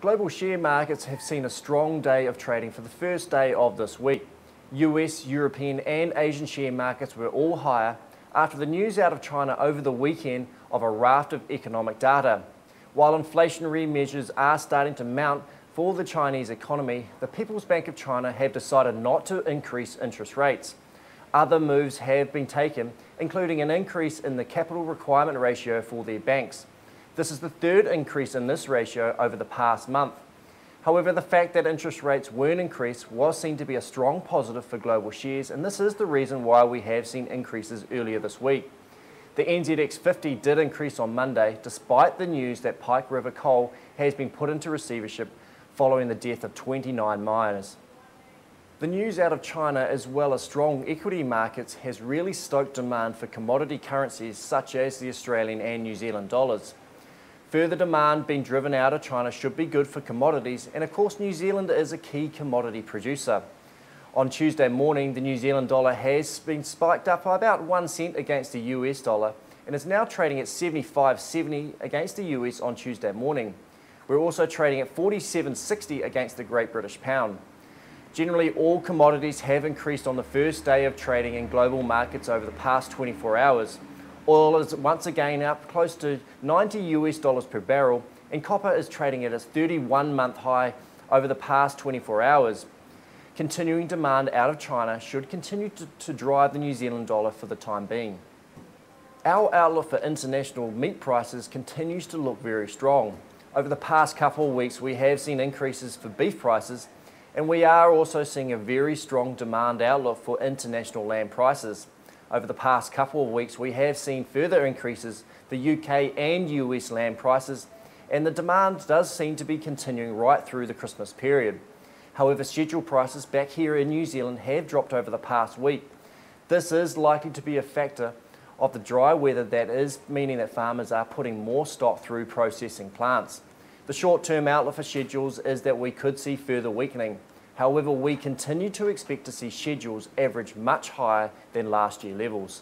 Global share markets have seen a strong day of trading for the first day of this week. US, European and Asian share markets were all higher after the news out of China over the weekend of a raft of economic data. While inflationary measures are starting to mount for the Chinese economy, the People's Bank of China have decided not to increase interest rates. Other moves have been taken, including an increase in the capital requirement ratio for their banks. This is the third increase in this ratio over the past month. However, the fact that interest rates weren't increased was seen to be a strong positive for global shares, and this is the reason why we have seen increases earlier this week. The NZX 50 did increase on Monday, despite the news that Pike River Coal has been put into receivership following the death of 29 miners. The news out of China, as well as strong equity markets, has really stoked demand for commodity currencies such as the Australian and New Zealand dollars. Further demand being driven out of China should be good for commodities, and of course New Zealand is a key commodity producer. On Tuesday morning, the New Zealand dollar has been spiked up by about 1 cent against the US dollar and is now trading at 75.70 against the US on Tuesday morning. We're also trading at 47.60 against the Great British Pound. Generally, all commodities have increased on the first day of trading in global markets over the past 24 hours. Oil is once again up close to $90 per barrel, and copper is trading at its 31-month high over the past 24 hours. Continuing demand out of China should continue to drive the New Zealand dollar for the time being. Our outlook for international meat prices continues to look very strong. Over the past couple of weeks, we have seen increases for beef prices, and we are also seeing a very strong demand outlook for international lamb prices. Over the past couple of weeks, we have seen further increases for UK and US lamb prices, and the demand does seem to be continuing right through the Christmas period. However, schedule prices back here in New Zealand have dropped over the past week. This is likely to be a factor of the dry weather that is meaning that farmers are putting more stock through processing plants. The short-term outlook for schedules is that we could see further weakening. However, we continue to expect to see schedules average much higher than last year levels.